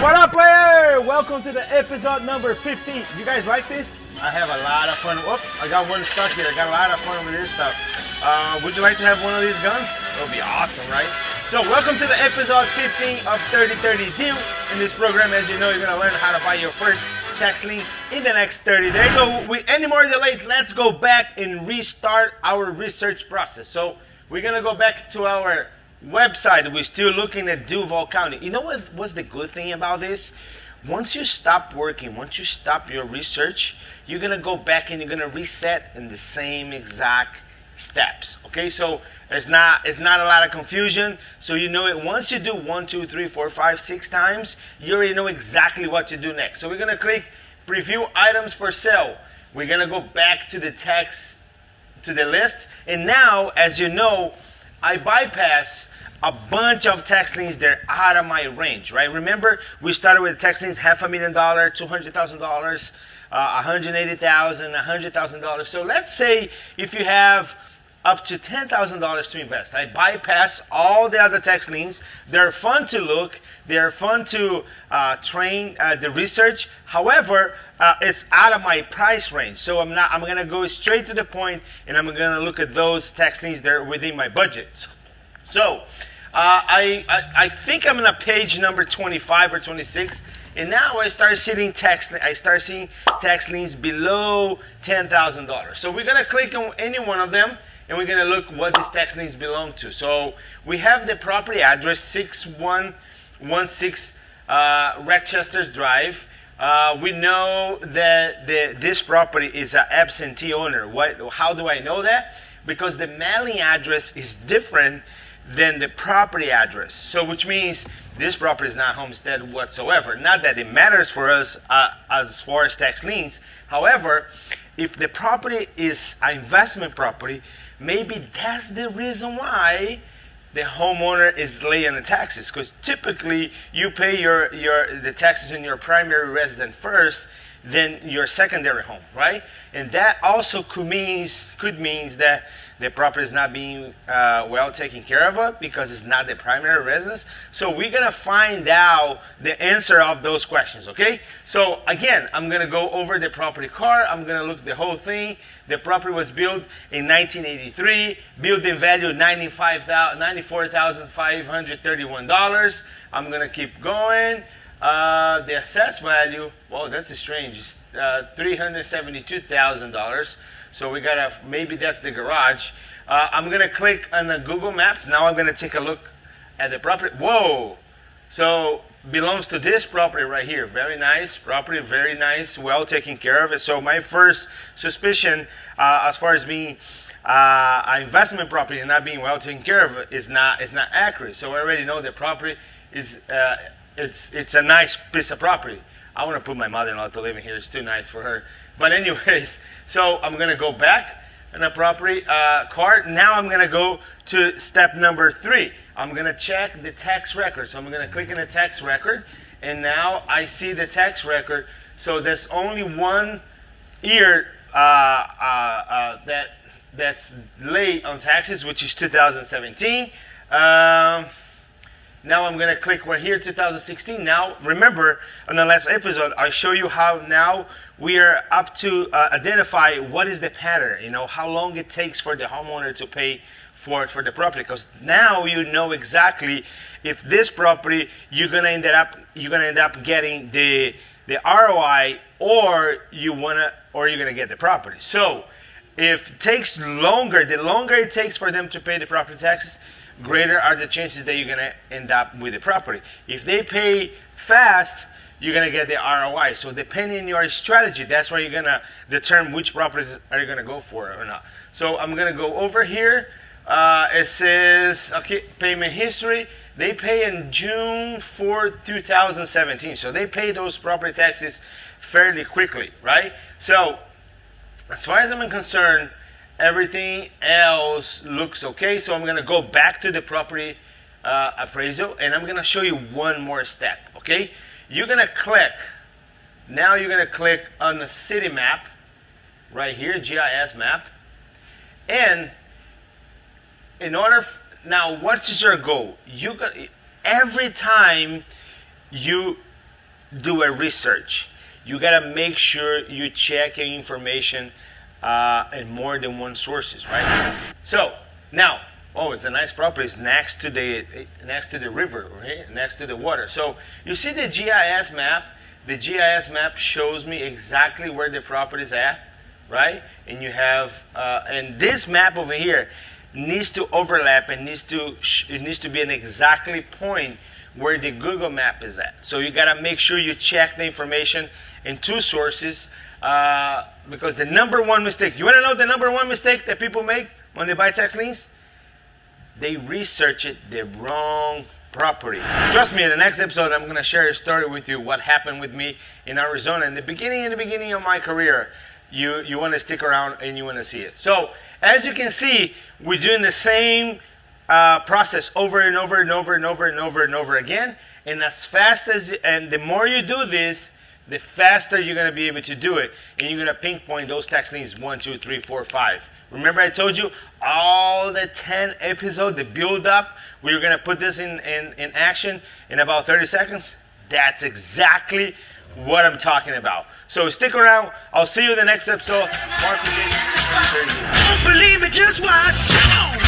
What up, player? Welcome to the episode number 15. You guys like this? I have a lot of fun. Oops, I got one stuck here. I got a lot of fun with this stuff. Would you like to have one of these guns? That would be awesome, right? So welcome to the episode 15 of 30-30 Deal. In this program, as you know, you're going to learn how to buy your first tax lien in the next 30 days. So with any more delays, let's go back and restart our research process. So we're going to go back to our website. We're still looking at Duval County. You know what was the good thing about this? Once you stop working, once you stop your research, you're going to go back and you're going to reset in the same exact steps. Okay, so it's not a lot of confusion. So you know it. Once you do 1, 2, 3, 4, 5, 6 times, you already know exactly what to do next. So we're going to click preview items for sale. We're going to go back to the text, to the list. And now, as you know, I bypass a bunch of tax liens that are out of my range, right? Remember, we started with tax liens $500,000, $200,000, $180,000, $100,000. So let's say if you have up to $10,000 to invest, I bypass all the other tax liens. They're fun to look. They're fun to train the research. However, it's out of my price range. So I'm going to go straight to the point, and I'm going to look at those tax liens that are within my budget. So I think I'm on page number 25 or 26, and now I start seeing tax liens below $10,000. So we're gonna click on any one of them, and we're gonna look what these tax liens belong to. So we have the property address 6116 Rochester's Drive. We know that this property is an absentee owner. How do I know that? Because the mailing address is different than the property address. So which means this property is not homestead whatsoever. Not that it matters for us as far as tax liens. However, if the property is an investment property, maybe that's the reason why the homeowner is late on the taxes. Because typically you pay the taxes in your primary residence first, then your secondary home, right? And that also could mean that the property is not being well taken care of because it's not the primary residence. So we're gonna find out the answer of those questions, okay? So again, I'm gonna go over the property card. I'm gonna look at the whole thing. The property was built in 1983. Building value $94,531. I'm gonna keep going. The assessed value, well, that's strange. It's $372,000. So we gotta, maybe that's the garage. I'm gonna click on the Google Maps. Now I'm gonna take a look at the property. Whoa! So belongs to this property right here. Very nice property, very nice, well taken care of it. So my first suspicion, as far as being an investment property and not being well taken care of, is not accurate. So I already know the property is. It's a nice piece of property. I want to put my mother-in-law to live in here. It's too nice for her. But anyways, so I'm going to go back in the property card. Now I'm going to go to step number 3. I'm going to check the tax record. So I'm going to click in the tax record. And now I see the tax record. So there's only one year that's late on taxes, which is 2017. Now I'm going to click right here, 2016. Now, remember, on the last episode, I show you how now we are up to identify what is the pattern, how long it takes for the homeowner to pay for the property. Because now you know exactly if this property, you're going to end up getting the ROI or you're going to get the property. So if it takes longer, the longer it takes for them to pay the property taxes, greater are the chances that you're going to end up with the property. If they pay fast, you're going to get the ROI. So depending on your strategy, that's where you're going to determine which properties are you going to go for or not. So I'm going to go over here. It says, okay, payment history. They pay in June 4th, 2017. So they pay those property taxes fairly quickly, right? So as far as I'm concerned, everything else looks okay. So I'm going to go back to the property appraisal, and I'm going to show you one more step, okay? You're going to click on the city map right here, GIS map. And now what is your goal? Every time you do a research. You gotta make sure you check your information in more than one sources, right? So now, oh, it's a nice property. It's next to the river, right? Next to the water. So you see the GIS map. The GIS map shows me exactly where the property is at, right? And you have, and this map over here needs to overlap and it needs to be an exactly point where the Google map is at. So you gotta make sure you check the information in two sources, because the number one mistake, you wanna know the number one mistake that people make when they buy tax liens? They research it the wrong property. Trust me, in the next episode, I'm gonna share a story with you, what happened with me in Arizona in the beginning of my career. You wanna stick around and you wanna see it. So, as you can see, we're doing the same process over and over and over and over and over and over again. And as fast as, and the more you do this, the faster you're gonna be able to do it. And you're gonna pinpoint those tax liens 1, 2, 3, 4, 5. Remember I told you all the 10 episodes, the build up, we were gonna put this in action in about 30 seconds? That's exactly what I'm talking about. So stick around. I'll see you in the next episode. Don't believe me, just watch.